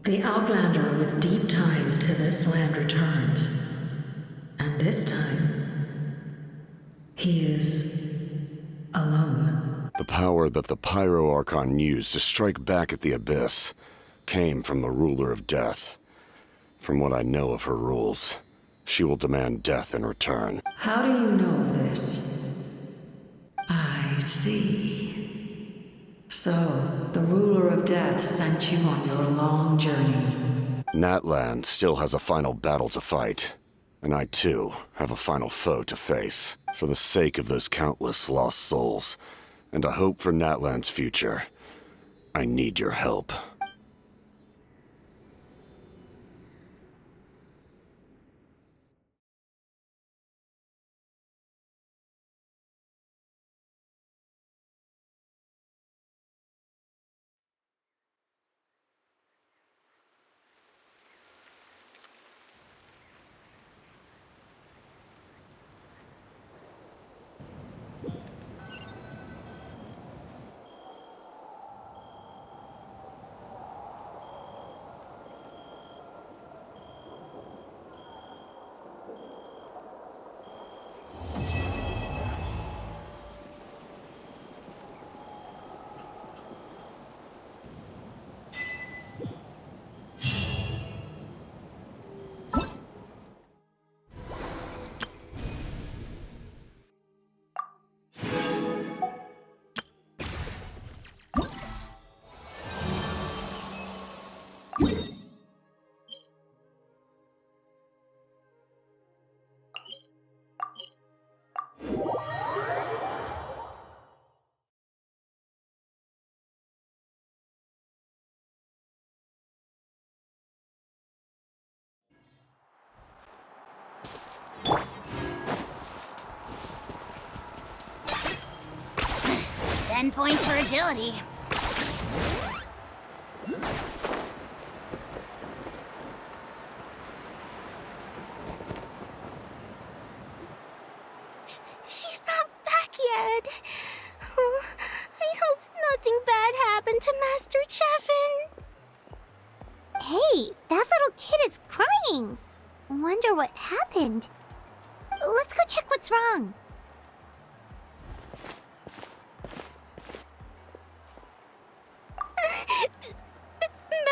The Outlander with deep ties to this land returns. And this time, he is alone. The power that the Pyro Archon used to strike back at the Abyss came from the Ruler of Death. From what I know of her rules, she will demand death in return. How do you know of this? I see. So, the Ruler of Death sent you on your long journey. Natlan still has a final battle to fight, and I too have a final foe to face. For the sake of those countless lost souls, and a hope for Natlan's future, I need your help. Points for agility. She's not back yet. Oh, I hope nothing bad happened to Master Gensh1n. Hey, that little kid is crying. Wonder what happened. Let's go check what's wrong.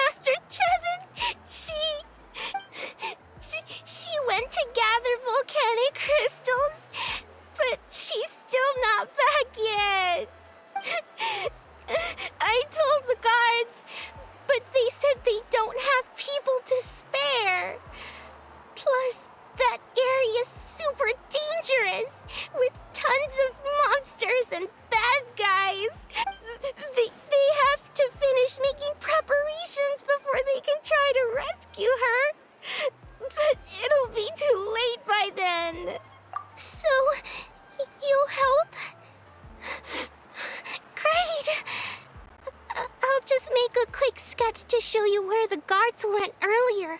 Master Gensh1n, she went to gather volcanic crystals, but she's still not back yet. I told the guards, but they said they don't have people to spare. Plus, that area's super dangerous, with tons of monsters and bad guys. They have to finish making preparations before they can try to rescue her. But it'll be too late by then. So, you'll help? Great! I'll just make a quick sketch to show you where the guards went earlier.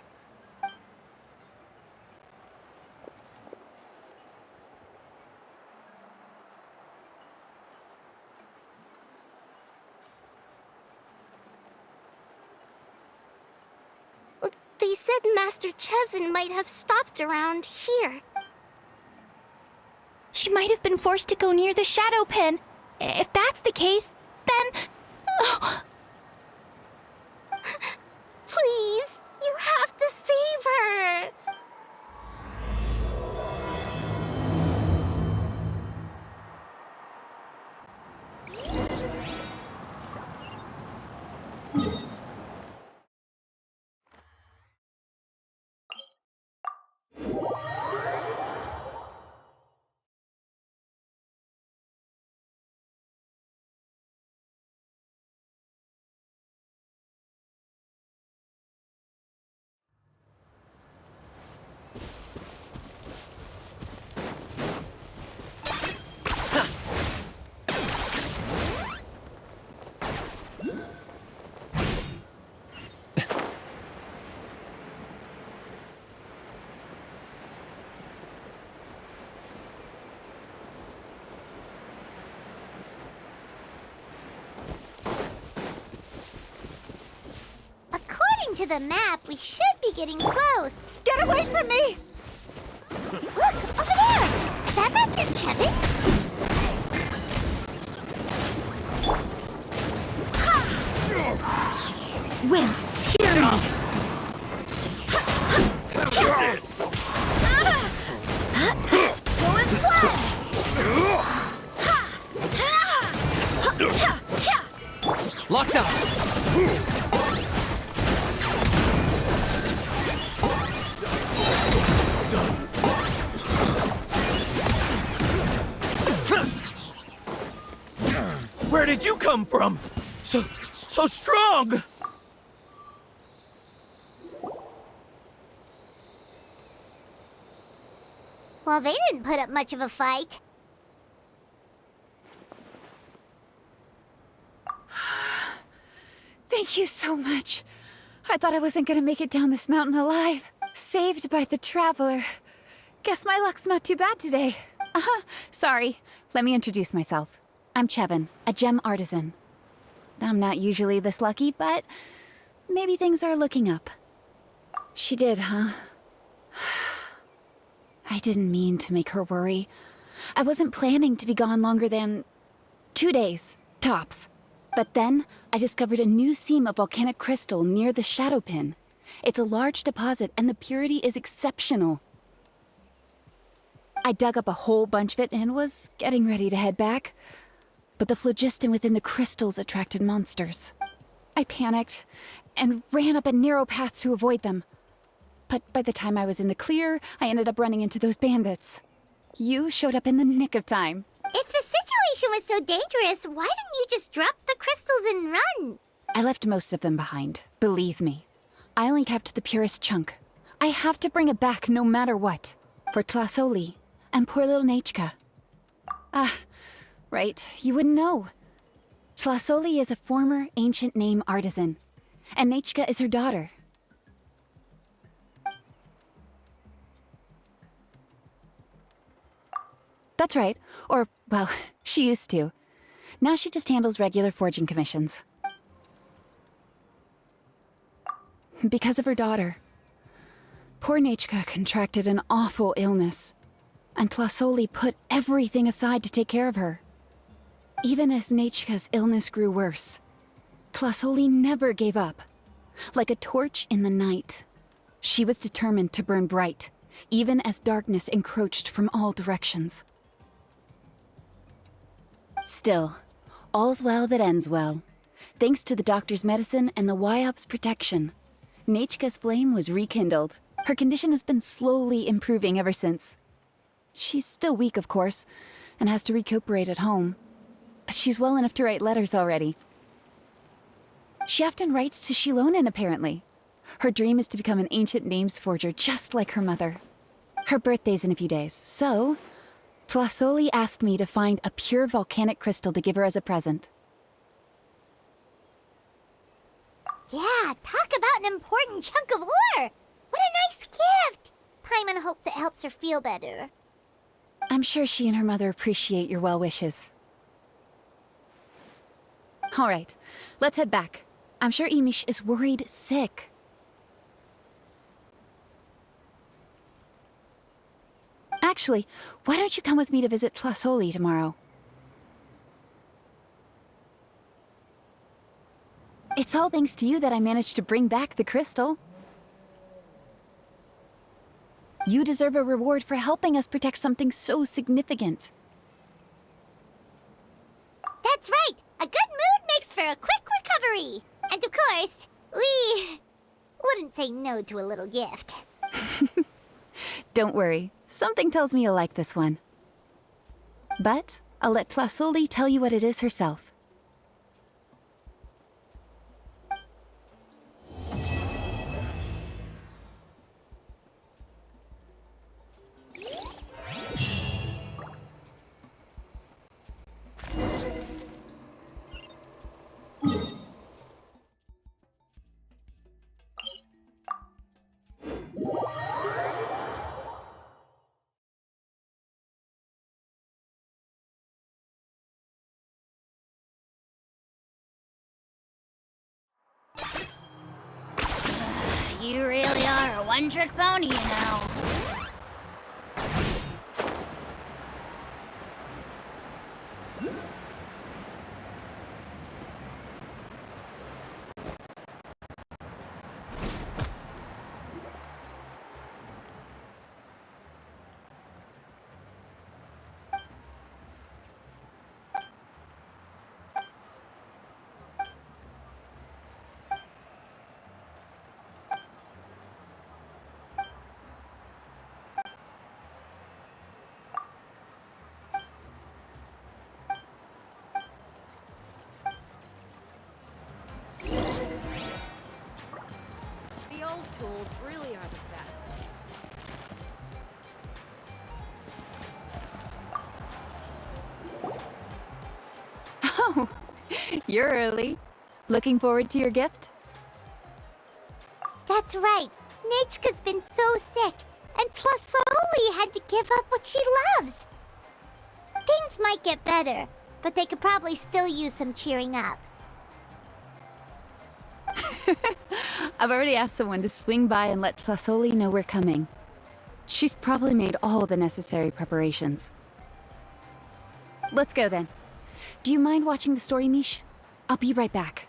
They said Master Gensh1n might have stopped around here. She might have been forced to go near the shadow pen. If that's the case, then... Oh. Please, you have to save her! According to the map, we should be getting close. Get away from me! Look, over there! That Master Chevin? Wind, hear me! Get this! Go and fly! Locked up! Where did you come from? So strong! Well, they didn't put up much of a fight. Thank you so much. I thought I wasn't gonna make it down this mountain alive. Saved by the Traveler. Guess my luck's not too bad today. Sorry. Let me introduce myself. I'm Gensh1n, a gem artisan. I'm not usually this lucky, but maybe things are looking up. She did, huh? I didn't mean to make her worry. I wasn't planning to be gone longer than 2 days, tops. But then, I discovered a new seam of volcanic crystal near the Shadow Pin. It's a large deposit, and the purity is exceptional. I dug up a whole bunch of it and was getting ready to head back. But the phlogiston within the crystals attracted monsters. I panicked and ran up a narrow path to avoid them. But by the time I was in the clear, I ended up running into those bandits. You showed up in the nick of time. If the situation was so dangerous, why didn't you just drop the crystals and run? I left most of them behind, believe me. I only kept the purest chunk. I have to bring it back no matter what. For Tlasoli and poor little Nechka. Right, you wouldn't know. Tlasoli is a former ancient name artisan, and Nechka is her daughter. That's right. Or, well, she used to. Now she just handles regular forging commissions. Because of her daughter. Poor Nechka contracted an awful illness, and Tlasoli put everything aside to take care of her. Even as Nechka's illness grew worse, Tlasoli never gave up. Like a torch in the night, she was determined to burn bright, even as darkness encroached from all directions. Still, all's well that ends well. Thanks to the doctor's medicine and the YOP's protection, Nechka's flame was rekindled. Her condition has been slowly improving ever since. She's still weak, of course, and has to recuperate at home. But she's well enough to write letters already. She often writes to Gensh1n, apparently. Her dream is to become an ancient names forger just like her mother. Her birthday's in a few days, so Tlasoli asked me to find a pure volcanic crystal to give her as a present. Yeah, talk about an important chunk of ore! What a nice gift! Paimon hopes it helps her feel better. I'm sure she and her mother appreciate your well wishes. All right, let's head back. I'm sure Imish is worried sick. Actually, why don't you come with me to visit Tlasoli tomorrow? It's all thanks to you that I managed to bring back the crystal. You deserve a reward for helping us protect something so significant. That's right! A good mood makes for a quick recovery! And of course, we wouldn't say no to a little gift. Don't worry, something tells me you'll like this one. But I'll let Tlasoli tell you what it is herself. a one-trick pony, you know. The old tools really are the best. Oh, you're early. Looking forward to your gift? That's right. Nechka's been so sick, and Tlasoli had to give up what she loves. Things might get better, but they could probably still use some cheering up. I've already asked someone to swing by and let Tlasoli know we're coming. She's probably made all the necessary preparations. Let's go then. Do you mind watching the story, Mish? I'll be right back.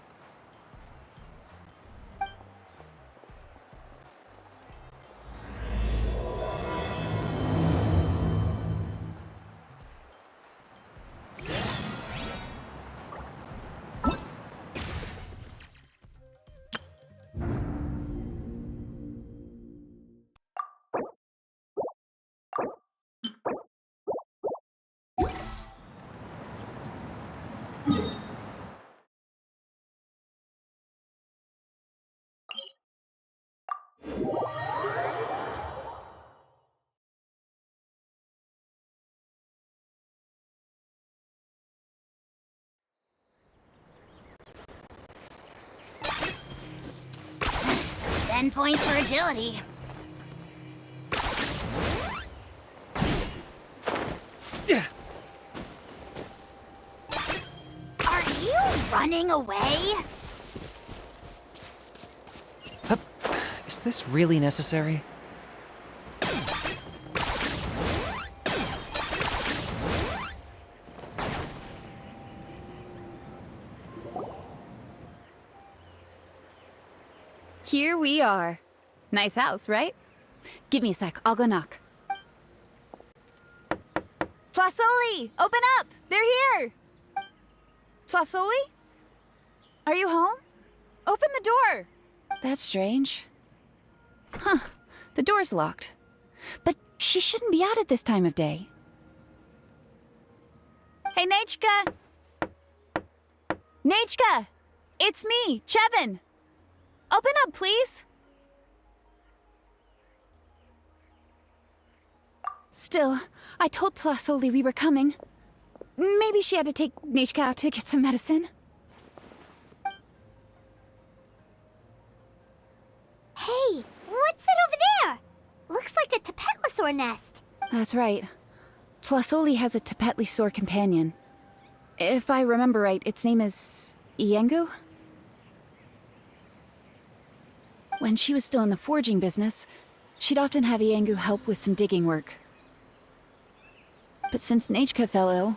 Ten points for agility. Are you running away? Is this really necessary? Here we are. Nice house, right? Give me a sec, I'll go knock. Tlasoli! Open up! They're here! Tlasoli? Are you home? Open the door! That's strange. Huh, the door's locked. But she shouldn't be out at this time of day. Hey, Nechka! Nechka! It's me, Chevin! Open up, please! Still, I told Tlasoli we were coming. Maybe she had to take Nechka out to get some medicine. Hey, what's that over there? Looks like a Tapetlosaur nest. That's right. Tlasoli has a Tapetlosaur companion. If I remember right, its name is Iengu? When she was still in the forging business, she'd often have Iengu help with some digging work. But since Nechka fell ill,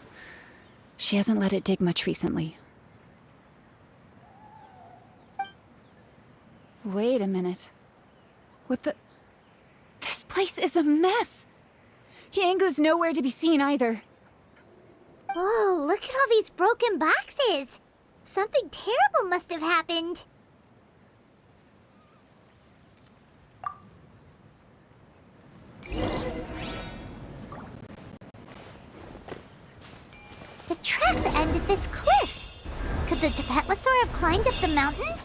she hasn't let it dig much recently. Wait a minute. What the... This place is a mess! Iengu's nowhere to be seen either. Whoa, look at all these broken boxes! Something terrible must have happened. The tracks end at this cliff. Could the Tapetlosaur have climbed up the mountain?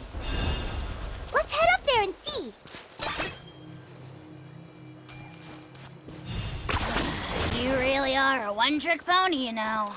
Let's head up there and see. You really are a one-trick pony, you know.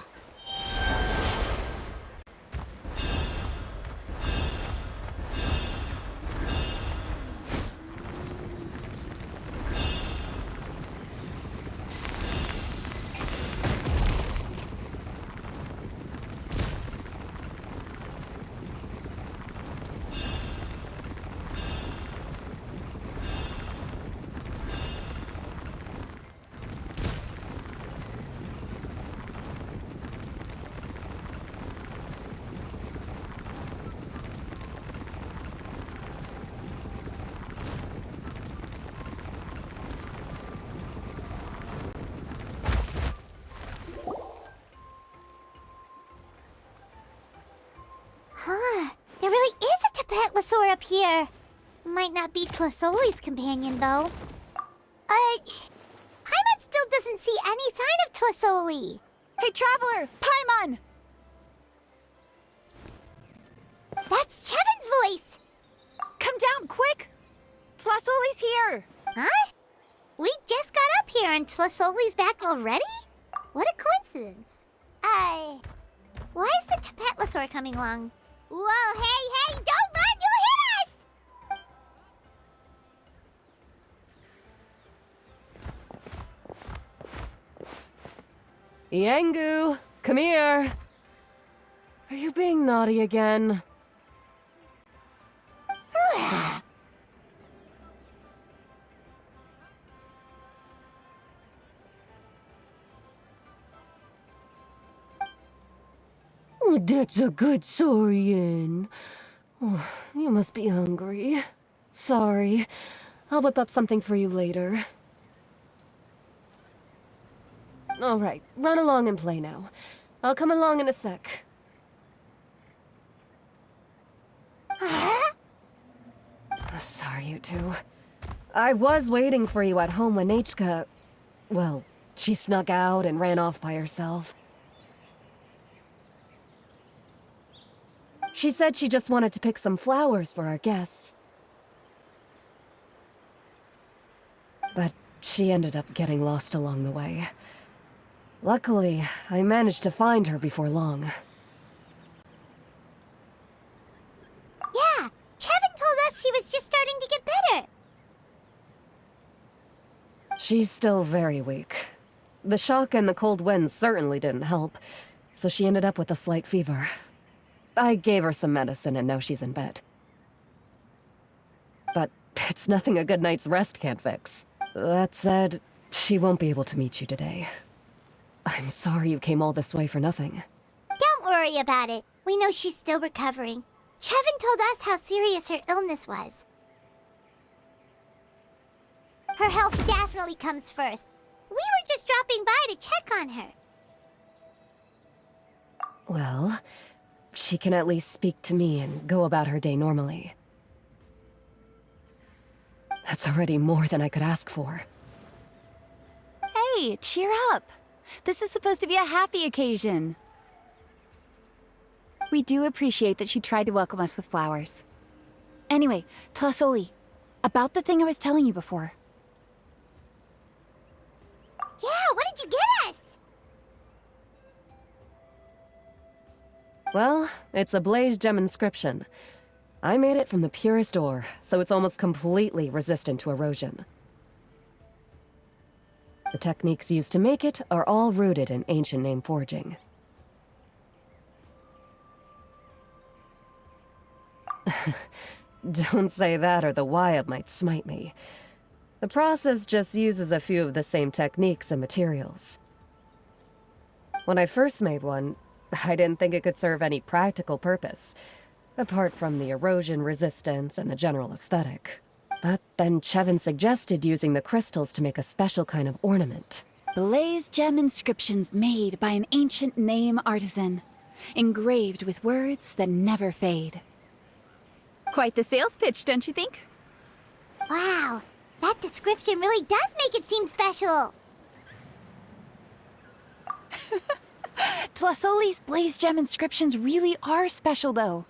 flower up here. Might not be Tlasoli's companion, though. Paimon still doesn't see any sign of Tlasoli. Hey, Traveler! Paimon! That's Chevin's voice! Come down, quick! Tlasoli's here! Huh? We just got up here and Tlasoli's back already? What a coincidence. Why is the Tapatlosaur coming along? Whoa, hey, don't run! You'll hit us! Yangu, come here. Are you being naughty again? Oh, that's a good Saurian. Oh, you must be hungry. Sorry. I'll whip up something for you later. All right, run along and play now. I'll come along in a sec. Sorry, you two. I was waiting for you at home when Nechka... Well, she snuck out and ran off by herself. She said she just wanted to pick some flowers for our guests. But she ended up getting lost along the way. Luckily, I managed to find her before long. Yeah, Chevin told us she was just starting to get better. She's still very weak. The shock and the cold winds certainly didn't help, so she ended up with a slight fever. I gave her some medicine and now she's in bed. But it's nothing a good night's rest can't fix. That said, she won't be able to meet you today. I'm sorry you came all this way for nothing. Don't worry about it. We know she's still recovering. Chevin told us how serious her illness was. Her health definitely comes first. We were just dropping by to check on her. Well, she can at least speak to me and go about her day normally. That's already more than I could ask for. Hey, cheer up! This is supposed to be a happy occasion. We do appreciate that she tried to welcome us with flowers. Anyway, Tlasoli, about the thing I was telling you before. Yeah, what did you get us? Well, it's a Blaze Gem inscription. I made it from the purest ore, so it's almost completely resistant to erosion. The techniques used to make it are all rooted in ancient name forging. Don't say that or the Wyab might smite me. The process just uses a few of the same techniques and materials. When I first made one, I didn't think it could serve any practical purpose, apart from the erosion resistance and the general aesthetic. But then Chevin suggested using the crystals to make a special kind of ornament. Blaze gem inscriptions made by an ancient name artisan, engraved with words that never fade. Quite the sales pitch, don't you think? Wow, that description really does make it seem special. Tlasoli's Blaze Gem inscriptions really are special, though.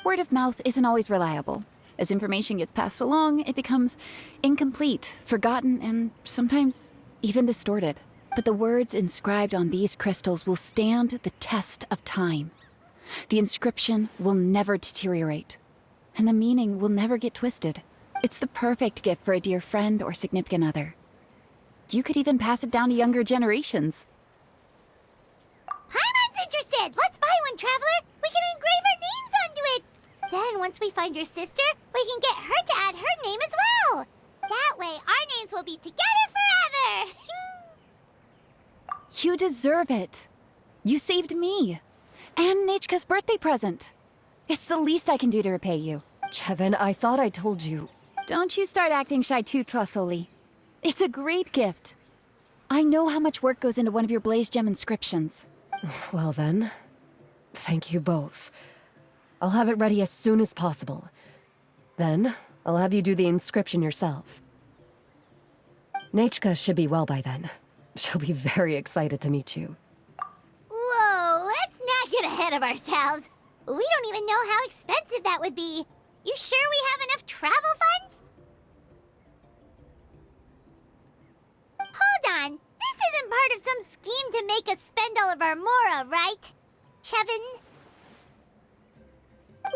Word of mouth isn't always reliable. As information gets passed along, it becomes incomplete, forgotten, and sometimes even distorted. But the words inscribed on these crystals will stand the test of time. The inscription will never deteriorate, and the meaning will never get twisted. It's the perfect gift for a dear friend or significant other. You could even pass it down to younger generations. Paimon's interested! Let's buy one, Traveler! We can engrave our names onto it! Then, once we find your sister, we can get her to add her name as well! That way, our names will be together forever! You deserve it. You saved me. And Nechka's birthday present. It's the least I can do to repay you. Chevin, I thought I told you. Don't you start acting shy too, Tlasoli. It's a great gift. I know how much work goes into one of your Blaze Gem inscriptions. Well then, thank you both. I'll have it ready as soon as possible. Then, I'll have you do the inscription yourself. Nechka should be well by then. She'll be very excited to meet you. Whoa, let's not get ahead of ourselves. We don't even know how expensive that would be. You sure we have enough travel funds? Hold on. This isn't part of some scheme to make us spend all of our mora, right? Chevin?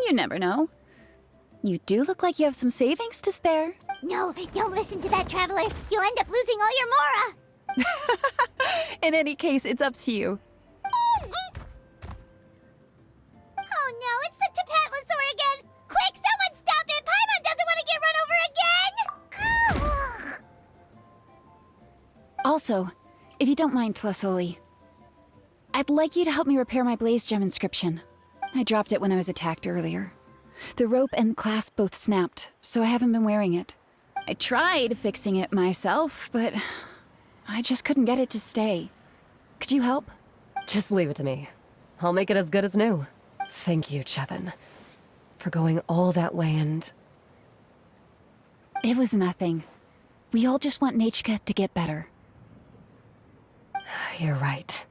You never know. You do look like you have some savings to spare. No, don't listen to that, Traveler. You'll end up losing all your mora. In any case, it's up to you. Oh no, it's the Tapatlosaur again! Quick, someone stop it! Paimon doesn't want to get run over again! Also, if you don't mind, Tlasoli, I'd like you to help me repair my blaze gem inscription. I dropped it when I was attacked earlier. The rope and clasp both snapped, so I haven't been wearing it. I tried fixing it myself, but I just couldn't get it to stay. Could you help? Just leave it to me. I'll make it as good as new. Thank you, Chevin, for going all that way and... It was nothing. We all just want Nechka to get better. You're right.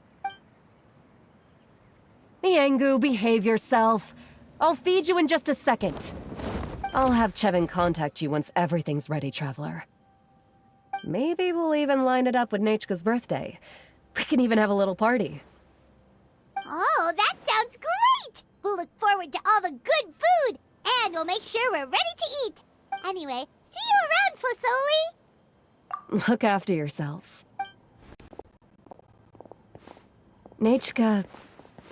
Miangu, behave yourself. I'll feed you in just a second. I'll have Chevin contact you once everything's ready, Traveler. Maybe we'll even line it up with Nechka's birthday. We can even have a little party. Oh, that sounds great! We'll look forward to all the good food, and we'll make sure we're ready to eat. Anyway, see you around, Tlasoli! Look after yourselves. Nechka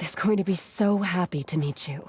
is going to be so happy to meet you.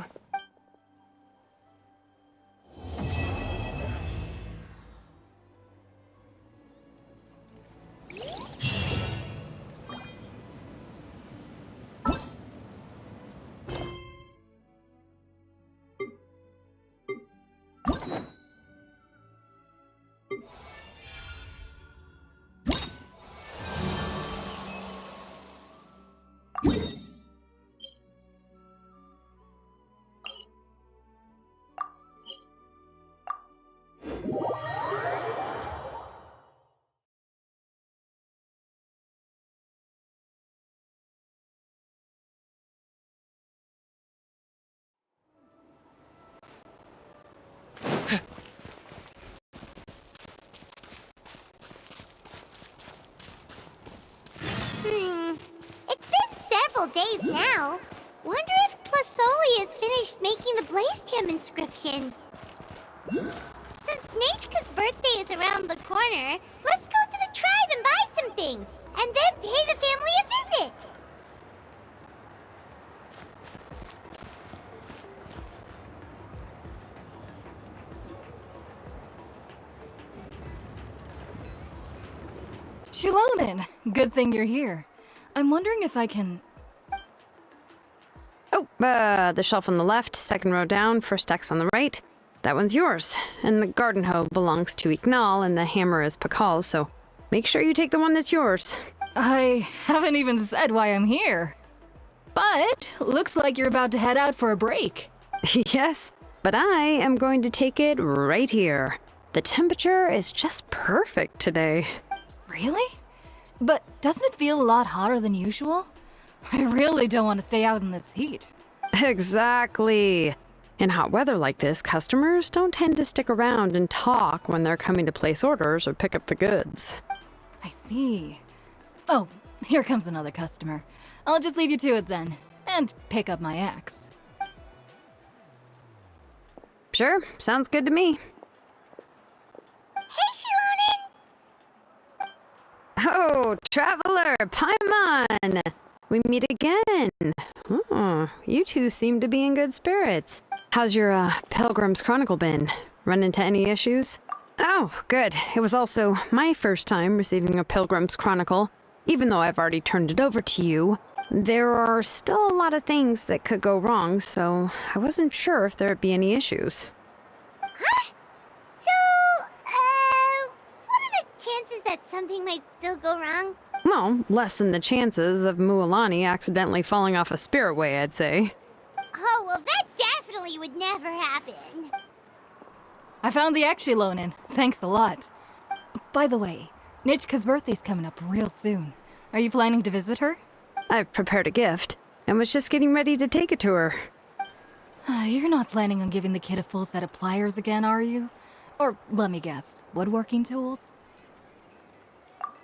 It's been several days now. Wonder if Tlasoli has finished making the Blaze Gem inscription. Since Nechka's birthday is around the corner, let's go to the tribe and buy some things, and then pay the family a visit. Gensh1n, good thing you're here. I'm wondering if I can... Oh, the shelf on the left, second row down, first X on the right. That one's yours. And the garden hoe belongs to Ignal, and the hammer is Pakal's, so make sure you take the one that's yours. I haven't even said why I'm here. But looks like you're about to head out for a break. Yes, but I am going to take it right here. The temperature is just perfect today. Really? But doesn't it feel a lot hotter than usual? I really don't want to stay out in this heat. Exactly. In hot weather like this, customers don't tend to stick around and talk when they're coming to place orders or pick up the goods. I see. Oh, here comes another customer. I'll just leave you to it then, and pick up my axe. Sure, sounds good to me. Hey, Gensh1n! Oh, Traveler, Paimon! We meet again. Oh, you two seem to be in good spirits. How's your, Pilgrim's Chronicle been? Run into any issues? Oh, good. It was also my first time receiving a Pilgrim's Chronicle. Even though I've already turned it over to you, there are still a lot of things that could go wrong, so I wasn't sure if there'd be any issues. Huh? So, what are the chances that something might still go wrong? Well, less than the chances of Mualani accidentally falling off a spiritway, I'd say. Oh, well, that definitely would never happen. I found the Gensh1n. Thanks a lot. By the way, Nitchka's birthday's coming up real soon. Are you planning to visit her? I've prepared a gift and was just getting ready to take it to her. You're not planning on giving the kid a full set of pliers again, are you? Or, let me guess, woodworking tools?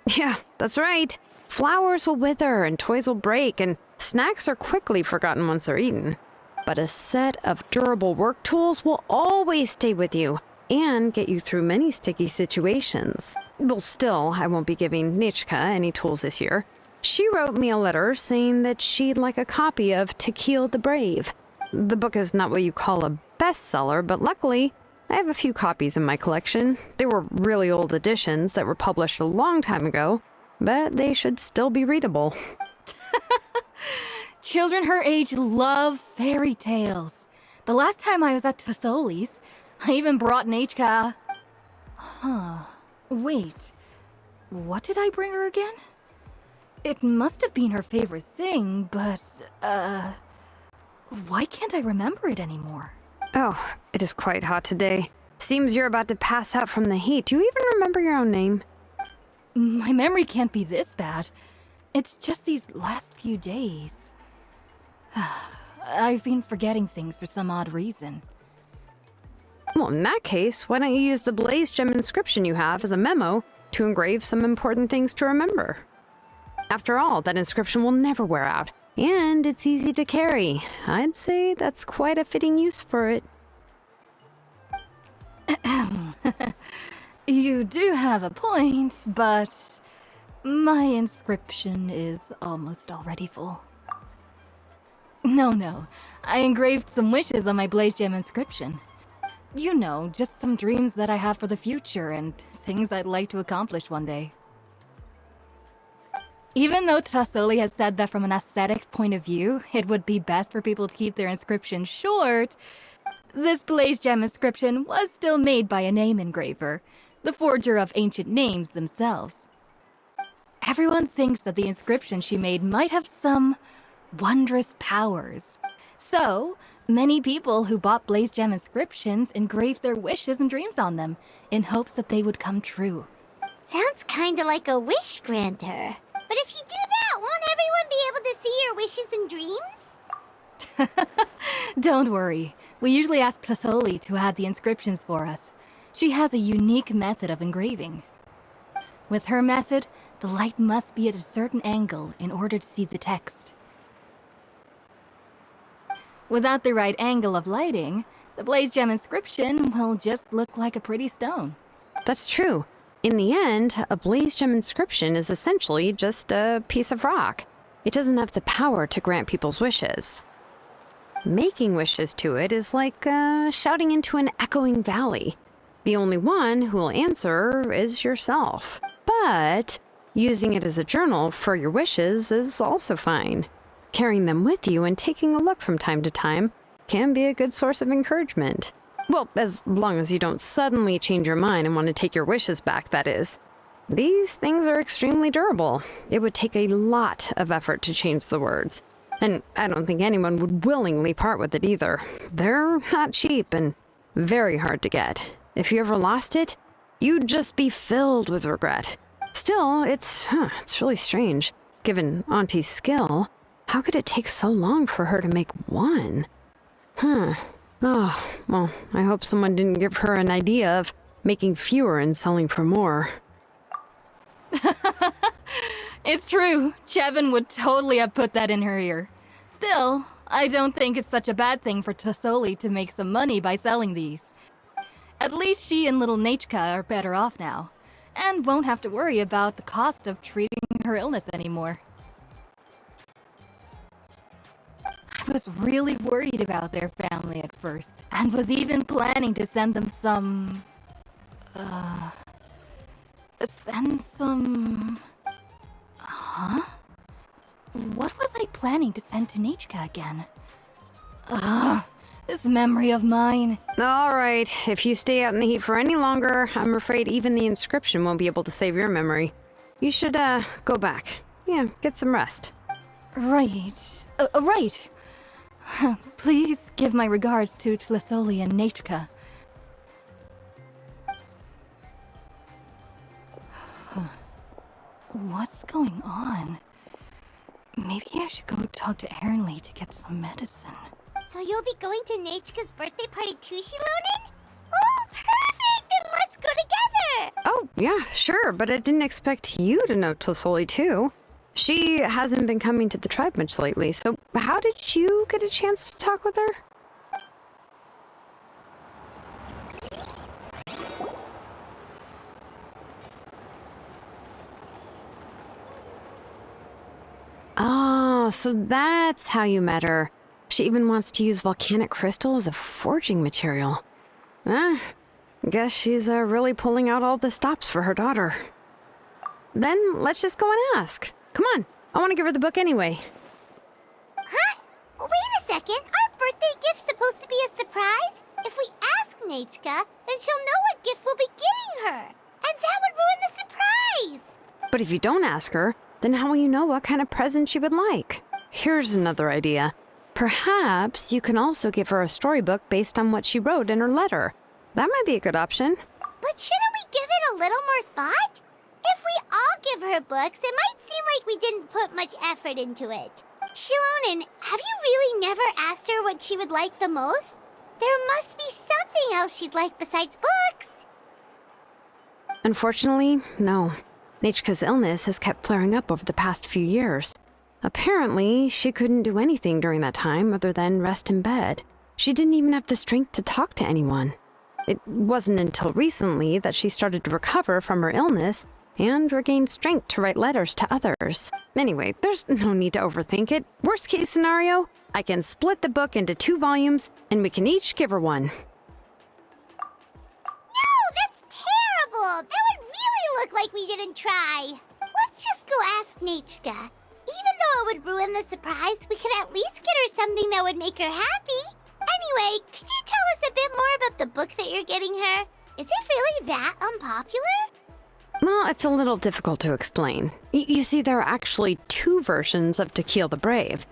Yeah, that's right. Flowers will wither and toys will break, and snacks are quickly forgotten once they're eaten. But a set of durable work tools will always stay with you and get you through many sticky situations. Well, still, I won't be giving Nitchka any tools this year. She wrote me a letter saying that she'd like a copy of To Kill the Brave. The book is not what you call a bestseller, but luckily, I have a few copies in my collection. They were really old editions that were published a long time ago, but they should still be readable. Children her age love fairy tales. The last time I was at Tasoli's, I even brought Nitchka. Wait. What did I bring her again? It must have been her favorite thing, but, why can't I remember it anymore? Oh, it is quite hot today. Seems you're about to pass out from the heat. Do you even remember your own name? My memory can't be this bad. It's just these last few days. I've been forgetting things for some odd reason. Well, in that case, why don't you use the Blaze Gem inscription you have as a memo to engrave some important things to remember? After all, that inscription will never wear out, and it's easy to carry. I'd say that's quite a fitting use for it. You do have a point, but my inscription is almost already full. No, I engraved some wishes on my Blaze Gem inscription. You know, just some dreams that I have for the future and things I'd like to accomplish one day. Even though Tasoli has said that from an aesthetic point of view, it would be best for people to keep their inscription short, this Blaze Gem inscription was still made by a name engraver, the forger of ancient names themselves. Everyone thinks that the inscription she made might have some wondrous powers. So, many people who bought Blaze Gem inscriptions engraved their wishes and dreams on them, in hopes that they would come true. Sounds kinda like a wish granter. But if you do that, won't everyone be able to see your wishes and dreams? Don't worry. We usually ask Tasoli to add the inscriptions for us. She has a unique method of engraving. With her method, the light must be at a certain angle in order to see the text. Without the right angle of lighting, the Blaze Gem inscription will just look like a pretty stone. That's true. In the end, a Blaze Gem inscription is essentially just a piece of rock. It doesn't have the power to grant people's wishes. Making wishes to it is like shouting into an echoing valley. The only one who will answer is yourself. But using it as a journal for your wishes is also fine. Carrying them with you and taking a look from time to time can be a good source of encouragement. Well, as long as you don't suddenly change your mind and want to take your wishes back, that is. These things are extremely durable. It would take a lot of effort to change the words. And I don't think anyone would willingly part with it either. They're not cheap and very hard to get. If you ever lost it, you'd just be filled with regret. Still, it's really strange. Given Auntie's skill, how could it take so long for her to make one? Oh, well, I hope someone didn't give her an idea of making fewer and selling for more. It's true. Chevin would totally have put that in her ear. Still, I don't think it's such a bad thing for Tasoli to make some money by selling these. At least she and little Nitchka are better off now, and won't have to worry about the cost of treating her illness anymore. I was really worried about their family at first, and was even planning to send them some... Huh? What was I planning to send to Nitchka again? This memory of mine. All right, if you stay out in the heat for any longer, I'm afraid even the inscription won't be able to save your memory. You should, go back. Yeah, get some rest. Right. Right. Please give my regards to Tlisoli and Nitchka. What's going on? Maybe I should go talk to Lee to get some medicine. So you'll be going to Nechka's birthday party too, Gensh1n? Oh, perfect! Then let's go together! Oh, yeah, sure, but I didn't expect you to know Tosoli too. She hasn't been coming to the tribe much lately, so how did you get a chance to talk with her? Oh, so that's how you met her. She even wants to use volcanic crystal as a forging material. Guess she's really pulling out all the stops for her daughter. Then let's just go and ask. Come on, I want to give her the book anyway. Huh? Wait a second, our birthday gift's supposed to be a surprise? If we ask Nechka, then she'll know what gift we'll be getting her. And that would ruin the surprise! But if you don't ask her, then how will you know what kind of present she would like? Here's another idea. Perhaps you can also give her a storybook based on what she wrote in her letter. That might be a good option. But shouldn't we give it a little more thought? If we all give her books, it might seem like we didn't put much effort into it. Gensh1n, have you really never asked her what she would like the most? There must be something else she'd like besides books. Unfortunately, no. Nechka's illness has kept flaring up over the past few years. Apparently, she couldn't do anything during that time other than rest in bed. She didn't even have the strength to talk to anyone. It wasn't until recently that she started to recover from her illness and regained strength to write letters to others. Anyway, there's no need to overthink it. Worst case scenario, I can split the book into 2 volumes and we can each give her one. No, that's terrible! That would really look like we didn't try. Let's just go ask Nechka. Even though it would ruin the surprise, we could at least get her something that would make her happy. Anyway, could you tell us a bit more about the book that you're getting her? Is it really that unpopular? Well, it's a little difficult to explain. You see, there are actually 2 versions of To Kill the Brave.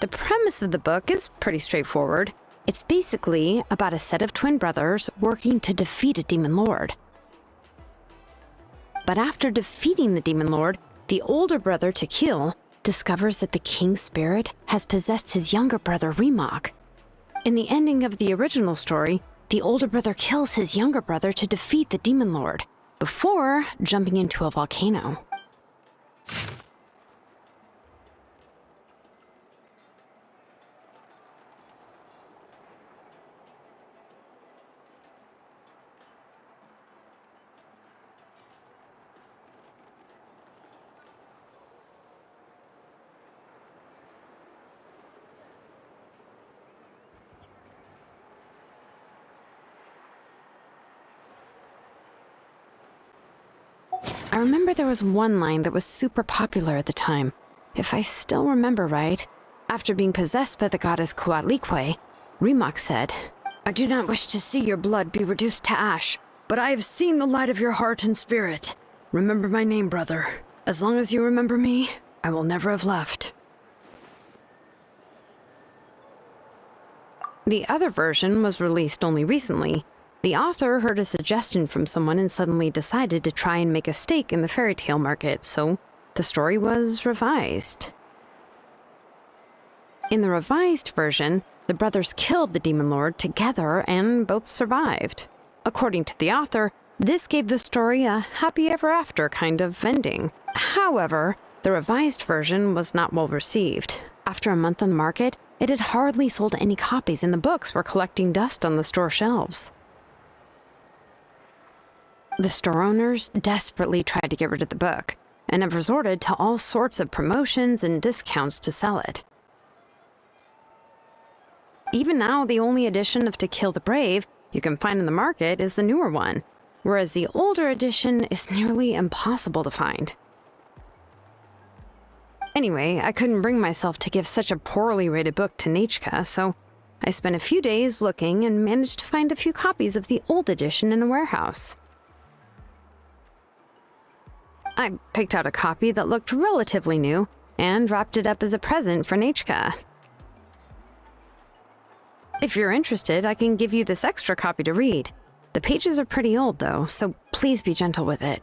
The premise of the book is pretty straightforward. It's basically about a set of twin brothers working to defeat a demon lord. But after defeating the demon lord, the older brother, To Kill, discovers that the king's spirit has possessed his younger brother, Remak. In the ending of the original story, the older brother kills his younger brother to defeat the demon lord, before jumping into a volcano. I remember there was one line that was super popular at the time. If I still remember right, after being possessed by the goddess Coatlicue, Remak said, "I do not wish to see your blood be reduced to ash, but I have seen the light of your heart and spirit. Remember my name, brother. As long as you remember me, I will never have left." The other version was released only recently. The author heard a suggestion from someone and suddenly decided to try and make a stake in the fairy tale market, so the story was revised. In the revised version, the brothers killed the demon lord together and both survived. According to the author, this gave the story a happy ever after kind of ending. However, the revised version was not well received. After a month on the market, it had hardly sold any copies and the books were collecting dust on the store shelves. The store owners desperately tried to get rid of the book, and have resorted to all sorts of promotions and discounts to sell it. Even now, the only edition of To Kill the Brave you can find in the market is the newer one, whereas the older edition is nearly impossible to find. Anyway, I couldn't bring myself to give such a poorly rated book to Nechka, so I spent a few days looking and managed to find a few copies of the old edition in a warehouse. I picked out a copy that looked relatively new and wrapped it up as a present for Nechka. If you're interested, I can give you this extra copy to read. The pages are pretty old though, so please be gentle with it.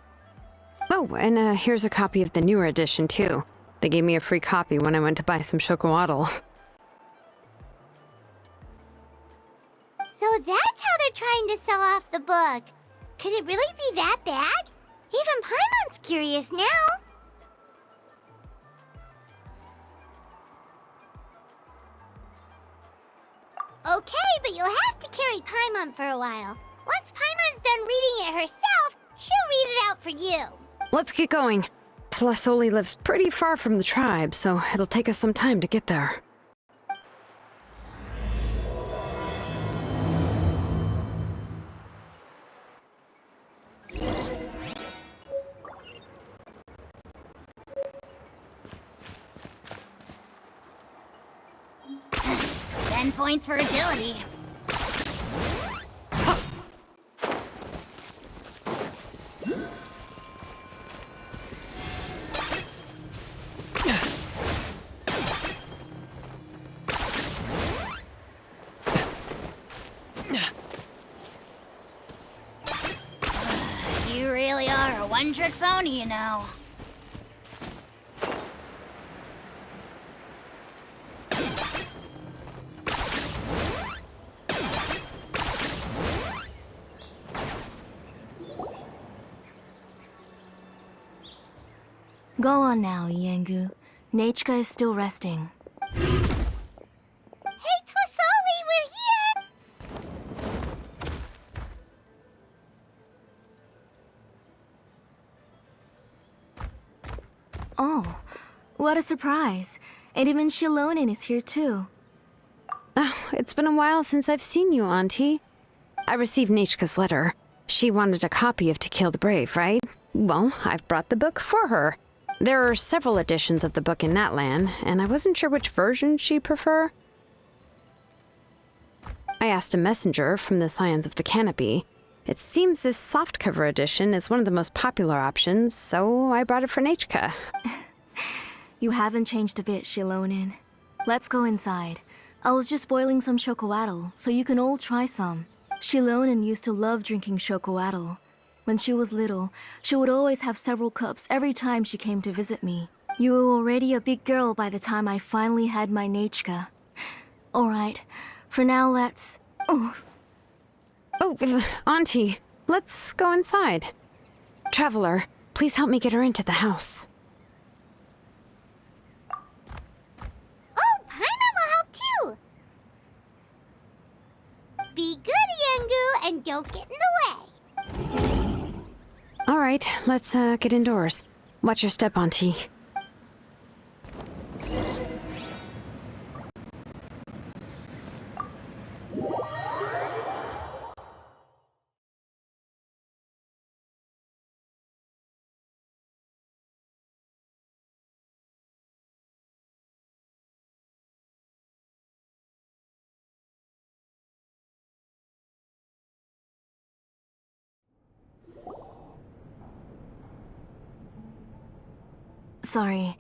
Oh, and here's a copy of the newer edition, too. They gave me a free copy when I went to buy some chocolatl. So that's how they're trying to sell off the book. Could it really be that bad? Even Paimon's curious now. Okay, but you'll have to carry Paimon for a while. Once Paimon's done reading it herself, she'll read it out for you. Let's get going. Tlasoli lives pretty far from the tribe, so it'll take us some time to get there. Points for agility. You really are a one-trick pony, you know. Go on now, Yengu. Nechka is still resting. Hey, Tlasoli, we're here! Oh, what a surprise. And even Gensh1n is here too. Oh, it's been a while since I've seen you, Auntie. I received Nechka's letter. She wanted a copy of To Kill the Brave, right? Well, I've brought the book for her. There are several editions of the book in Natlan, and I wasn't sure which version she'd prefer. I asked a messenger from the Scions of the Canopy. It seems this softcover edition is one of the most popular options, so I brought it for Nechka. You haven't changed a bit, Gensh1n. Let's go inside. I was just boiling some chocolatl, so you can all try some. Gensh1n used to love drinking chocolatl. When she was little, she would always have several cups every time she came to visit me. You were already a big girl by the time I finally had my Nechka. Alright, for now let's... Oh, Auntie, let's go inside. Traveler, please help me get her into the house. Oh, Paimon will help too! Be good, Yengu, and don't get in the way. All right, let's get indoors. Watch your step, Auntie. sorry.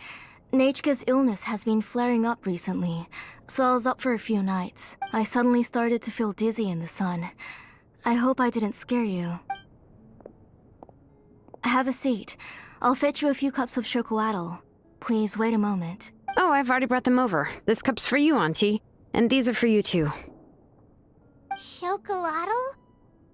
Nechka's illness has been flaring up recently, so I was up for a few nights. I suddenly started to feel dizzy in the sun. I hope I didn't scare you. Have a seat. I'll fetch you a few cups of chocolatl. Please wait a moment. Oh, I've already brought them over. This cup's for you, Auntie. And these are for you, too. Chocolatl?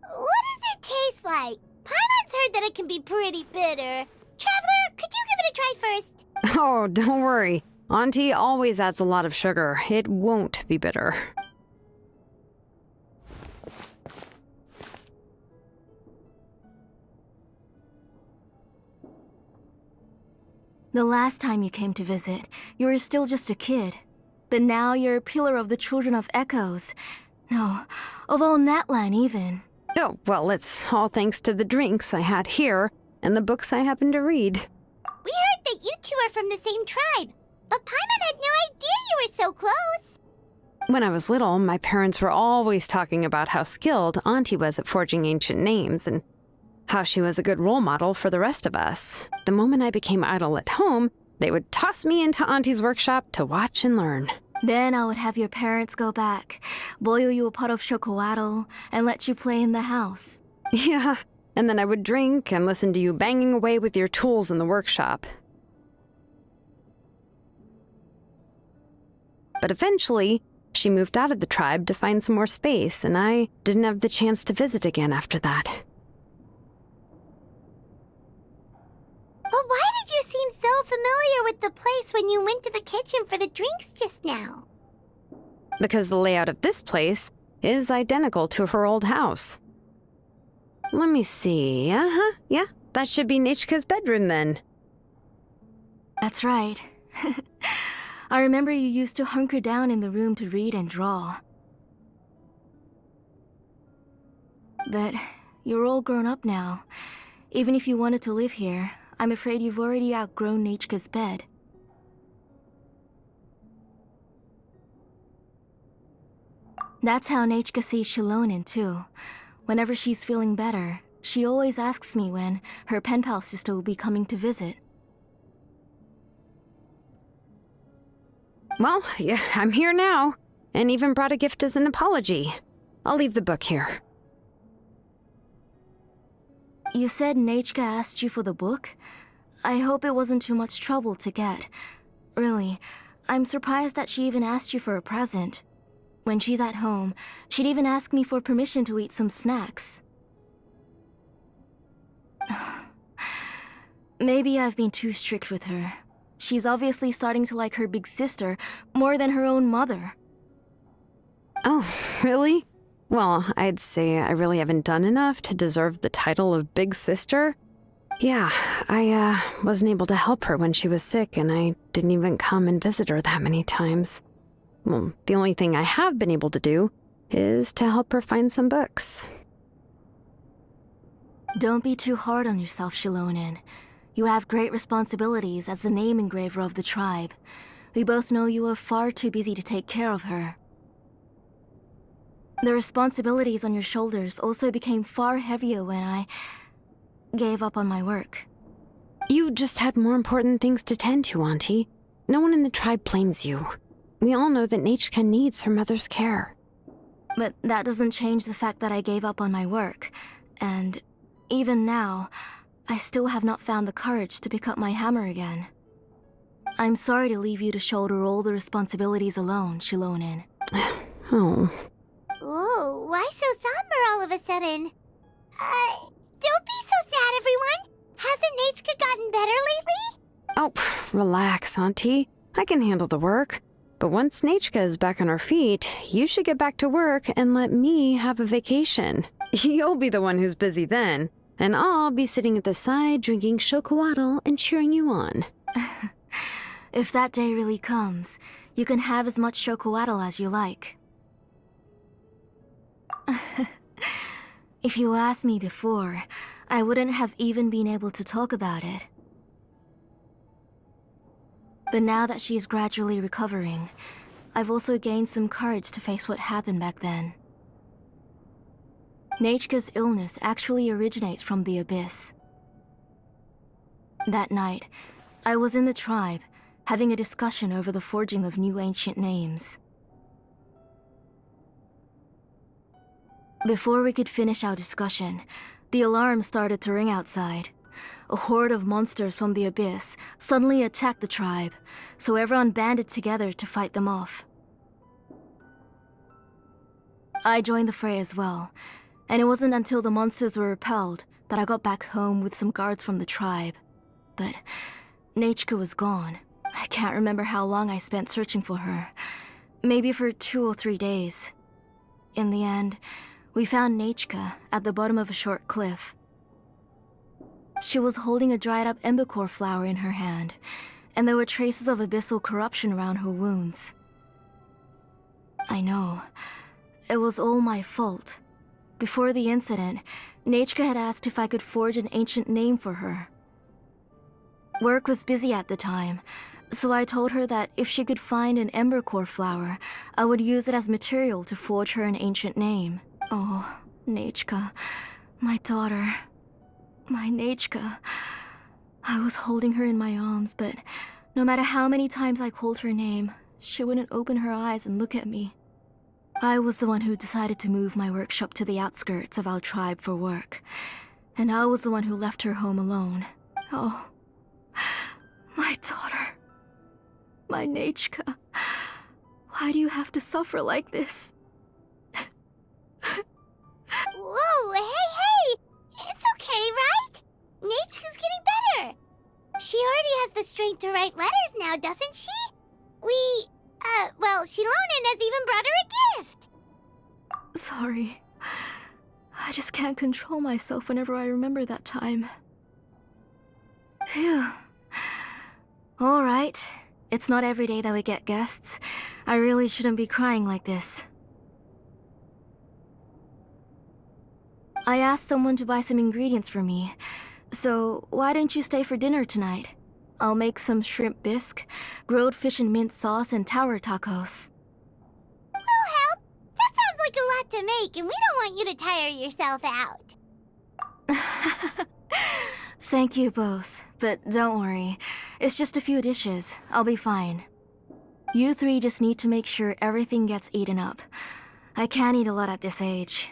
What does it taste like? Paimon's heard that it can be pretty bitter. Traveler, could you give it a try first? Oh, don't worry. Auntie always adds a lot of sugar. It won't be bitter. The last time you came to visit, you were still just a kid. But now you're a pillar of the Children of Echoes. No, of all Natlan even. Oh, well, it's all thanks to the drinks I had here and the books I happened to read. We heard that you two are from the same tribe, but Paimon had no idea you were so close. When I was little, my parents were always talking about how skilled Auntie was at forging ancient names and how she was a good role model for the rest of us. The moment I became idle at home, they would toss me into Auntie's workshop to watch and learn. Then I would have your parents go back, boil you a pot of chocolatl, and let you play in the house. Yeah, and then I would drink and listen to you banging away with your tools in the workshop. But eventually, she moved out of the tribe to find some more space, and I didn't have the chance to visit again after that. But why did you seem so familiar with the place when you went to the kitchen for the drinks just now? Because the layout of this place is identical to her old house. Let me see. Yeah, that should be Nichka's bedroom then. That's right. I remember you used to hunker down in the room to read and draw. But you're all grown up now. Even if you wanted to live here, I'm afraid you've already outgrown Nichka's bed. That's how Nichka sees Gensh1n too. Whenever she's feeling better, she always asks me when her pen pal sister will be coming to visit. Well, yeah, I'm here now, and even brought a gift as an apology. I'll leave the book here. You said Nichka asked you for the book? I hope it wasn't too much trouble to get. Really, I'm surprised that she even asked you for a present. When she's at home, she'd even ask me for permission to eat some snacks. Maybe I've been too strict with her. She's obviously starting to like her big sister more than her own mother. Oh, really? Well, I'd say I really haven't done enough to deserve the title of big sister. Yeah, I wasn't able to help her when she was sick, and I didn't even come and visit her that many times. Well, the only thing I have been able to do is to help her find some books. Don't be too hard on yourself, Gensh1n. You have great responsibilities as the name engraver of the tribe. We both know you are far too busy to take care of her. The responsibilities on your shoulders also became far heavier when I gave up on my work. You just had more important things to tend to, Auntie. No one in the tribe blames you. We all know that Gensh1n needs her mother's care. But that doesn't change the fact that I gave up on my work. And even now, I still have not found the courage to pick up my hammer again. I'm sorry to leave you to shoulder all the responsibilities alone, Gensh1n. Oh. Ooh, why so somber all of a sudden? Don't be so sad, everyone! Hasn't Nichka gotten better lately? Oh, relax, Auntie. I can handle the work. But once Nichka is back on her feet, you should get back to work and let me have a vacation. You'll be the one who's busy then, and I'll be sitting at the side drinking chocolatl and cheering you on. If that day really comes, you can have as much chocolatl as you like. If you asked me before, I wouldn't have even been able to talk about it. But now that she's gradually recovering, I've also gained some courage to face what happened back then. Nichka's illness actually originates from the Abyss. That night, I was in the tribe, having a discussion over the forging of new ancient names. Before we could finish our discussion, the alarm started to ring outside. A horde of monsters from the Abyss suddenly attacked the tribe, so everyone banded together to fight them off. I joined the fray as well, and it wasn't until the monsters were repelled that I got back home with some guards from the tribe. But Nichka was gone. I can't remember how long I spent searching for her. Maybe for 2 or 3 days. In the end, we found Nichka at the bottom of a short cliff. She was holding a dried-up embercore flower in her hand, and there were traces of abyssal corruption around her wounds. I know. It was all my fault. Before the incident, Nichka had asked if I could forge an ancient name for her. Work was busy at the time, so I told her that if she could find an embercore flower, I would use it as material to forge her an ancient name. Oh, Nichka, my daughter, my Nichka. I was holding her in my arms, but no matter how many times I called her name, she wouldn't open her eyes and look at me. I was the one who decided to move my workshop to the outskirts of our tribe for work. And I was the one who left her home alone. Oh, my daughter. My Nechka. Why do you have to suffer like this? Whoa, hey! It's okay, right? Nechka's getting better. She already has the strength to write letters now, doesn't she? Gensh1n has even brought her a gift. Sorry. I just can't control myself whenever I remember that time. Phew. Alright. It's not every day that we get guests. I really shouldn't be crying like this. I asked someone to buy some ingredients for me. So, why don't you stay for dinner tonight? I'll make some shrimp bisque, grilled fish and mint sauce, and tower tacos. We'll help. That sounds like a lot to make, and we don't want you to tire yourself out. Thank you both, but don't worry. It's just a few dishes. I'll be fine. You three just need to make sure everything gets eaten up. I can't eat a lot at this age.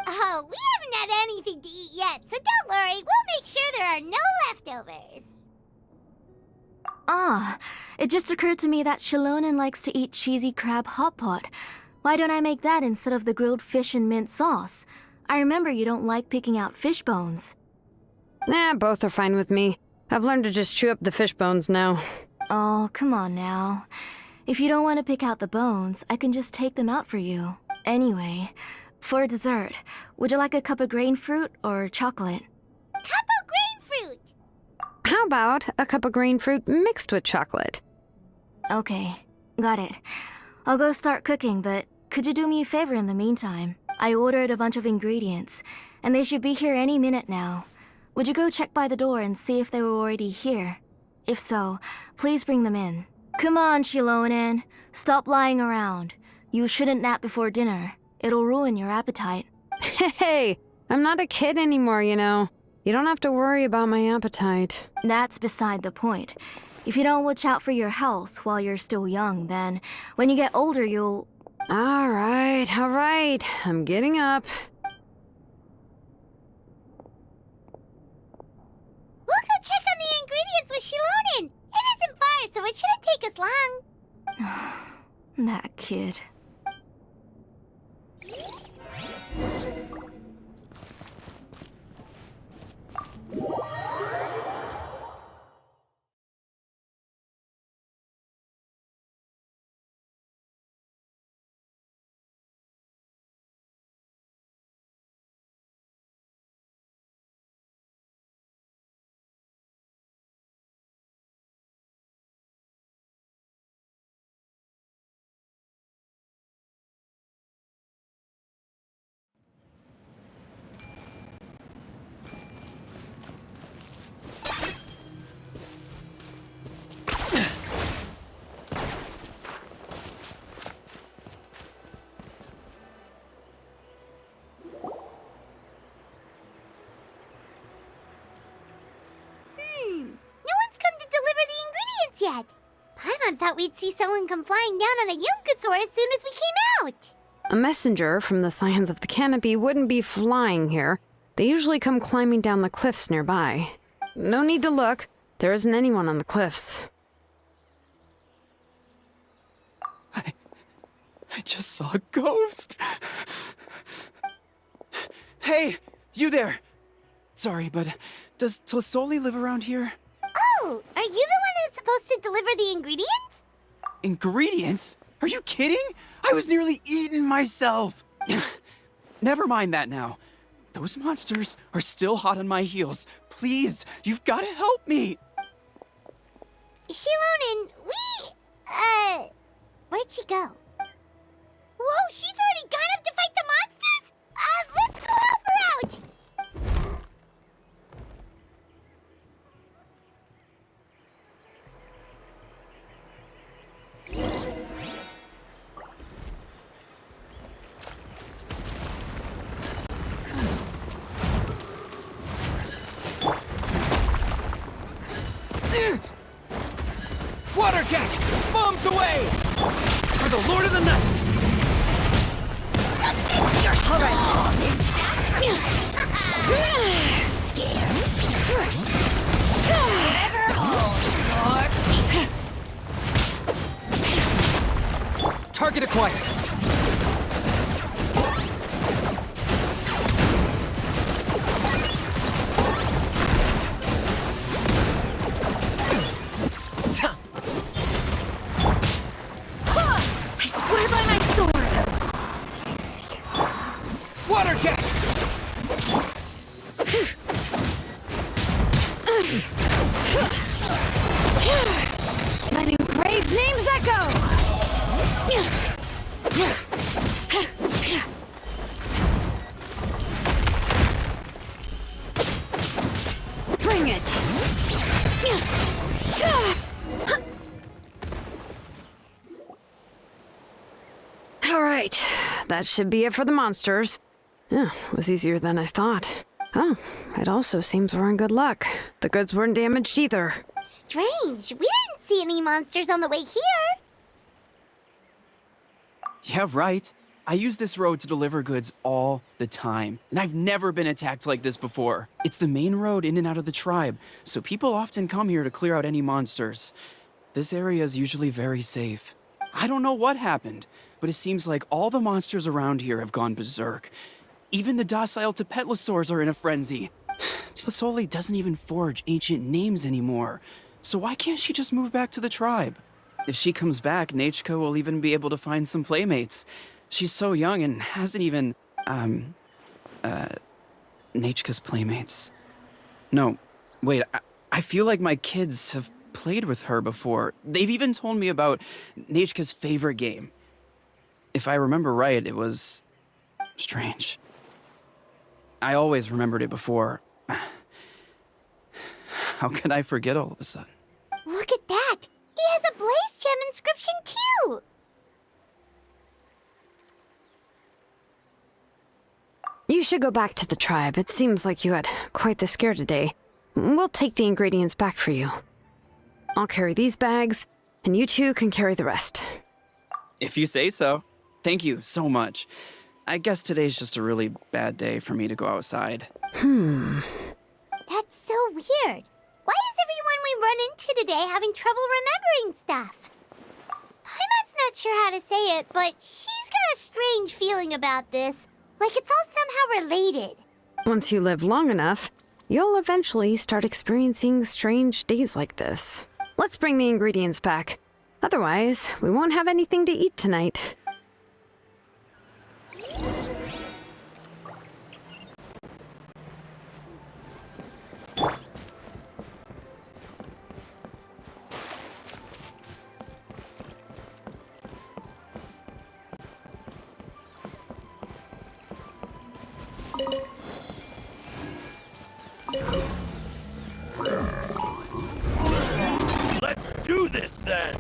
Oh, we haven't had anything to eat yet, so don't worry. We'll make sure there are no leftovers. Ah, it just occurred to me that Gensh1n likes to eat cheesy crab hot pot. Why don't I make that instead of the grilled fish and mint sauce? I remember you don't like picking out fish bones. Nah, both are fine with me. I've learned to just chew up the fish bones now. Oh, come on now. If you don't want to pick out the bones, I can just take them out for you. Anyway, for dessert, would you like a cup of grain fruit or chocolate? Cup of grain fruit! How about a cup of green fruit mixed with chocolate? Okay, got it. I'll go start cooking, but could you do me a favor in the meantime? I ordered a bunch of ingredients, and they should be here any minute now. Would you go check by the door and see if they were already here? If so, please bring them in. Come on, Gensh1n. Stop lying around. You shouldn't nap before dinner. It'll ruin your appetite. Hey, I'm not a kid anymore, you know. You don't have to worry about my appetite. That's beside the point. If you don't watch out for your health while you're still young, then when you get older, you'll... All right. I'm getting up. We'll go check on the ingredients with Gensh1n. It isn't far, so it shouldn't take us long. That kid. Yet. Paimon thought we'd see someone come flying down on a Yunkasaur as soon as we came out. A messenger from the Scions of the Canopy wouldn't be flying here. They usually come climbing down the cliffs nearby. No need to look. There isn't anyone on the cliffs. I just saw a ghost. Hey, you there. Sorry, but does Tlisoli live around here? Oh, are you the one who's supposed to deliver the ingredients? Ingredients? Are you kidding? I was nearly eaten myself. Never mind that now. Those monsters are still hot on my heels. Please, you've got to help me. Gensh1n, where'd she go? Whoa, she's already gone up to fight the monsters? Let's go help her out! Water jet! Bombs away! For the Lord of the Night! Submit yourself! Alright, it's that Quiet. I swear by my sword! Water jet! Letting brave names echo! Bring it! All right, that should be it for the monsters. Yeah, was easier than I thought. Oh, it also seems we're in good luck. The goods weren't damaged either. Strange. We didn't see any monsters on the way here. Yeah, right. I use this road to deliver goods all the time, and I've never been attacked like this before. It's the main road in and out of the tribe, so people often come here to clear out any monsters. This area is usually very safe. I don't know what happened, but it seems like all the monsters around here have gone berserk. Even the docile Tepetlosaurs are in a frenzy. Tlisoli doesn't even forge ancient names anymore, so why can't she just move back to the tribe? If she comes back, Nechka will even be able to find some playmates. She's so young and hasn't even, Nechka's playmates. No, wait, I feel like my kids have played with her before. They've even told me about Nechka's favorite game. If I remember right, it was strange. I always remembered it before. How could I forget all of a sudden? Look at that! He has a Blaze Gem inscription too! You should go back to the tribe. It seems like you had quite the scare today. We'll take the ingredients back for you. I'll carry these bags, and you two can carry the rest. If you say so. Thank you so much. I guess today's just a really bad day for me to go outside. That's so weird. Why is everyone we run into today having trouble remembering stuff? Paimon's not sure how to say it, but she's got a strange feeling about this. Like it's all somehow related. Once you live long enough, you'll eventually start experiencing strange days like this. Let's bring the ingredients back. Otherwise, we won't have anything to eat tonight. Let's do this then!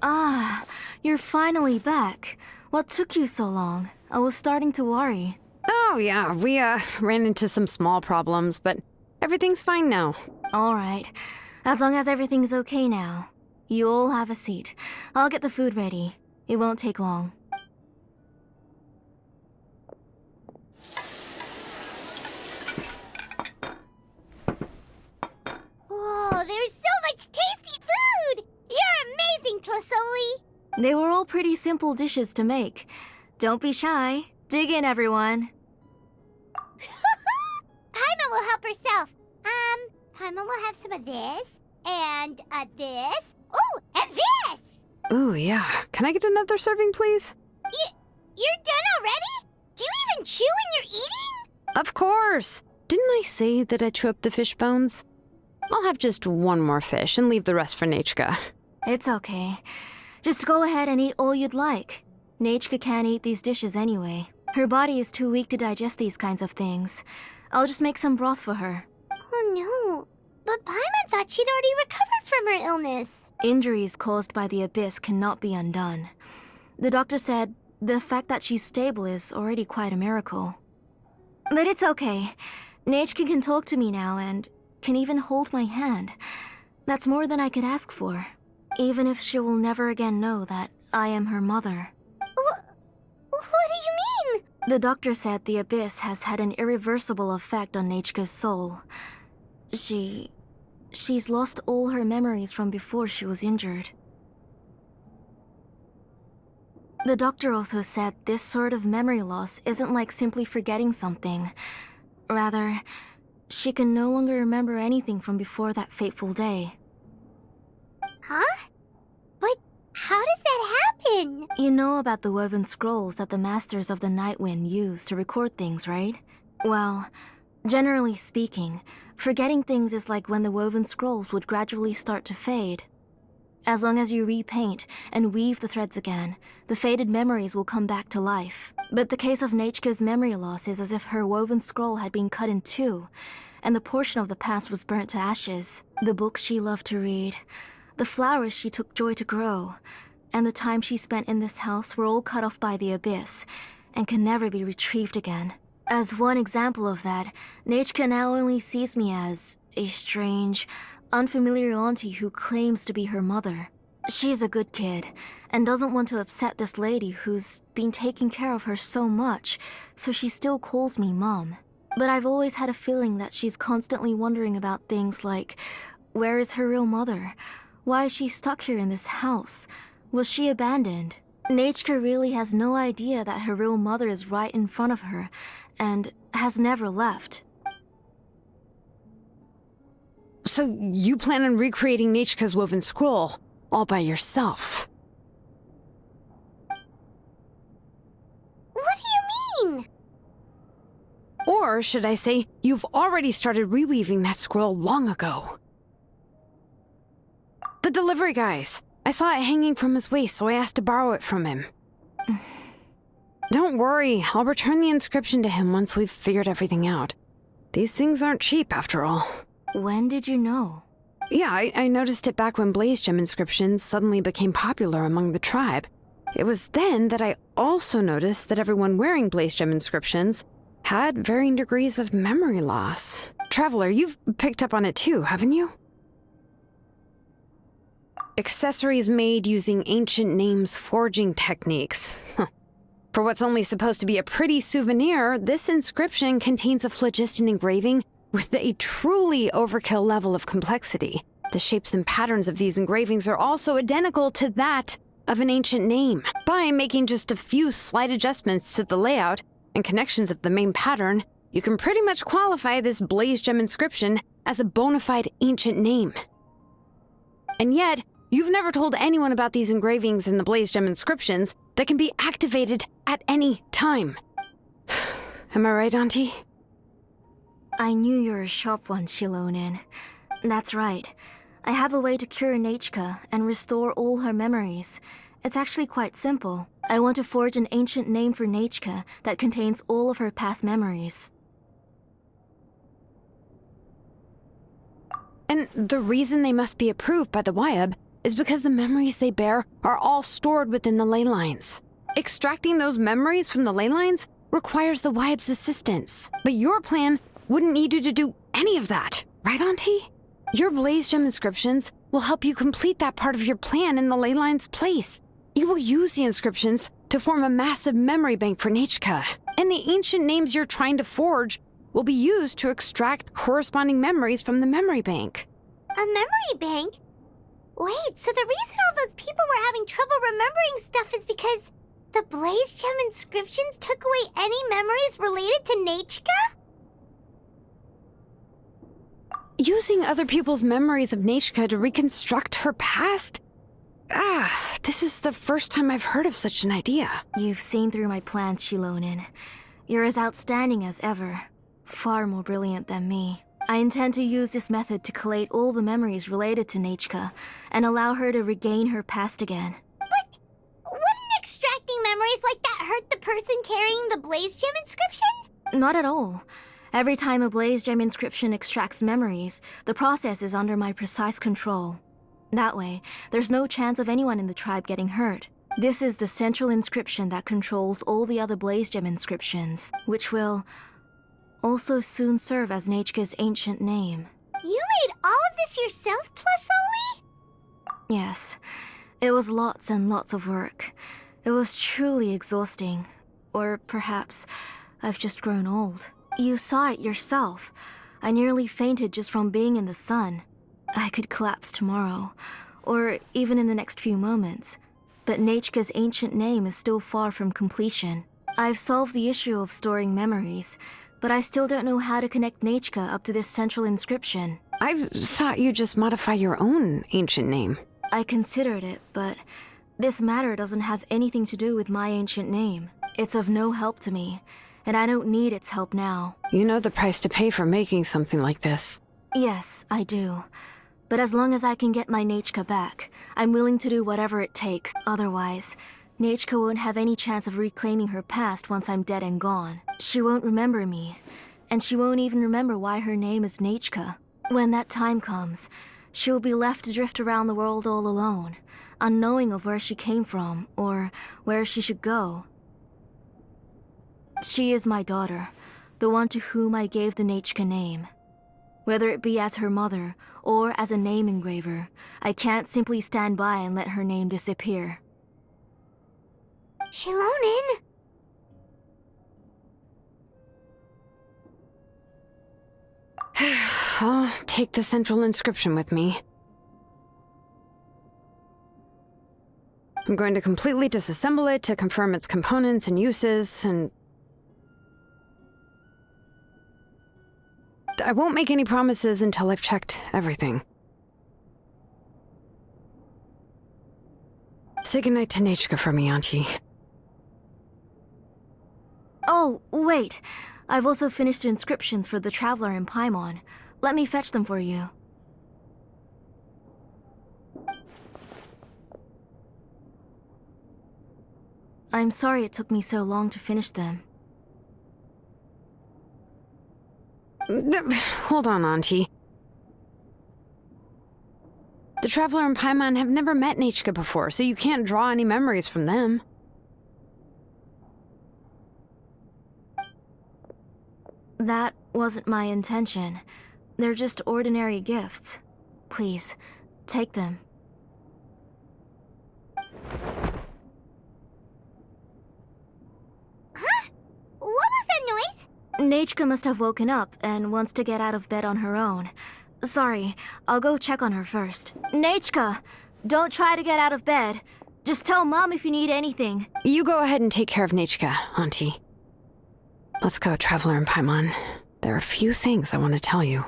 Ah, you're finally back. What took you so long? I was starting to worry. Oh yeah, we ran into some small problems, but everything's fine now. All right. As long as everything's okay now. You all have a seat. I'll get the food ready. It won't take long. Whoa, there's so much tasty food! You're amazing, Tlisoli! They were all pretty simple dishes to make. Don't be shy. Dig in, everyone. Paimon will help herself. Paimon will have some of this, and this. Oh, and this! Ooh, yeah. Can I get another serving, please? You're done already? Do you even chew when you're eating? Of course! Didn't I say that I chew up the fish bones? I'll have just one more fish and leave the rest for Nechka. It's okay. Just go ahead and eat all you'd like. Nechka can't eat these dishes anyway. Her body is too weak to digest these kinds of things. I'll just make some broth for her. Oh no. But Paimon thought she'd already recovered from her illness. Injuries caused by the Abyss cannot be undone. The doctor said the fact that she's stable is already quite a miracle. But it's okay. Nechka can talk to me now and can even hold my hand. That's more than I could ask for. Even if she will never again know that I am her mother. What do you mean? The doctor said the Abyss has had an irreversible effect on Nechka's soul. She's lost all her memories from before she was injured. The doctor also said this sort of memory loss isn't like simply forgetting something. Rather, she can no longer remember anything from before that fateful day. Huh? But how does that happen? You know about the woven scrolls that the Masters of the Night Wind use to record things, right? Well, generally speaking, forgetting things is like when the woven scrolls would gradually start to fade. As long as you repaint and weave the threads again, the faded memories will come back to life. But the case of Nechka's memory loss is as if her woven scroll had been cut in two, and the portion of the past was burnt to ashes. The books she loved to read, the flowers she took joy to grow, and the time she spent in this house were all cut off by the Abyss, and can never be retrieved again. As one example of that, Nechka now only sees me as a strange, unfamiliar auntie who claims to be her mother. She's a good kid, and doesn't want to upset this lady who's been taking care of her so much, so she still calls me Mom. But I've always had a feeling that she's constantly wondering about things like, where is her real mother? Why is she stuck here in this house? Was she abandoned? Nechka really has no idea that her real mother is right in front of her, and has never left. So you plan on recreating Nechka's woven scroll all by yourself? What do you mean? Or should I say, you've already started reweaving that scroll long ago. The delivery guys. I saw it hanging from his waist, so I asked to borrow it from him. Don't worry, I'll return the inscription to him once we've figured everything out. These things aren't cheap, after all. When did you know? Yeah, I noticed it back when blaze gem inscriptions suddenly became popular among the tribe. It was then that I also noticed that everyone wearing blaze gem inscriptions had varying degrees of memory loss. Traveler, you've picked up on it too, haven't you? Accessories made using ancient names forging techniques. For what's only supposed to be a pretty souvenir, this inscription contains a phlogiston engraving with a truly overkill level of complexity. The shapes and patterns of these engravings are also identical to that of an ancient name. By making just a few slight adjustments to the layout and connections of the main pattern, you can pretty much qualify this blaze gem inscription as a bona fide ancient name. And yet, you've never told anyone about these engravings in the blaze gem inscriptions that can be activated at any time. Am I right, Auntie? I knew you were a sharp one, 1mpact. That's right. I have a way to cure Nechka and restore all her memories. It's actually quite simple. I want to forge an ancient name for Nechka that contains all of her past memories. And the reason they must be approved by the Wyab is because the memories they bear are all stored within the ley lines. Extracting those memories from the ley lines requires the Wyab's assistance. But your plan wouldn't need you to do any of that, right, Auntie? Your blaze gem inscriptions will help you complete that part of your plan in the ley line's place. You will use the inscriptions to form a massive memory bank for Nechka, and the ancient names you're trying to forge will be used to extract corresponding memories from the memory bank. A memory bank? Wait, so the reason all those people were having trouble remembering stuff is because the blaze gem inscriptions took away any memories related to Nechka? Using other people's memories of Nechka to reconstruct her past? This is the first time I've heard of such an idea. You've seen through my plans, 1mpact. You're as outstanding as ever. Far more brilliant than me. I intend to use this method to collate all the memories related to Nechka and allow her to regain her past again. But wouldn't extracting memories like that hurt the person carrying the blaze gem inscription? Not at all. Every time a blaze gem inscription extracts memories, the process is under my precise control. That way, there's no chance of anyone in the tribe getting hurt. This is the central inscription that controls all the other blaze gem inscriptions, which will also soon serve as Nechka's ancient name. You made all of this yourself, Tlasoli? Yes, it was lots and lots of work. It was truly exhausting. Or perhaps I've just grown old. You saw it yourself. I nearly fainted just from being in the sun. I could collapse tomorrow, or even in the next few moments. But Nechka's ancient name is still far from completion. I've solved the issue of storing memories, but I still don't know how to connect Nechka up to this central inscription. I thought you just modify your own ancient name. I considered it, but this matter doesn't have anything to do with my ancient name. It's of no help to me, and I don't need its help now. You know the price to pay for making something like this. Yes, I do. But as long as I can get my Nechka back, I'm willing to do whatever it takes. Otherwise, Nechka won't have any chance of reclaiming her past once I'm dead and gone. She won't remember me, and she won't even remember why her name is Nechka. When that time comes, she'll be left to drift around the world all alone, unknowing of where she came from or where she should go. She is my daughter, the one to whom I gave the Nechka name. Whether it be as her mother or as a name engraver, I can't simply stand by and let her name disappear. Gensh1n? I'll take the central inscription with me. I'm going to completely disassemble it to confirm its components and uses, and I won't make any promises until I've checked everything. Say goodnight to Nechka for me, Auntie. Oh, wait. I've also finished the inscriptions for the Traveler in Paimon. Let me fetch them for you. I'm sorry it took me so long to finish them. Hold on, Auntie. The Traveler and Paimon have never met Nechka before, so you can't draw any memories from them. That wasn't my intention. They're just ordinary gifts. Please, take them. Huh? What was that noise? Nechka must have woken up and wants to get out of bed on her own. Sorry, I'll go check on her first. Nechka, don't try to get out of bed. Just tell Mom if you need anything. You go ahead and take care of Nechka, Auntie. Let's go, Traveler and Paimon. There are a few things I want to tell you.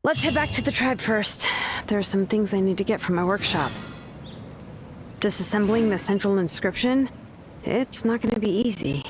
Let's head back to the tribe first. There are some things I need to get from my workshop. Disassembling the central inscription? It's not going to be easy.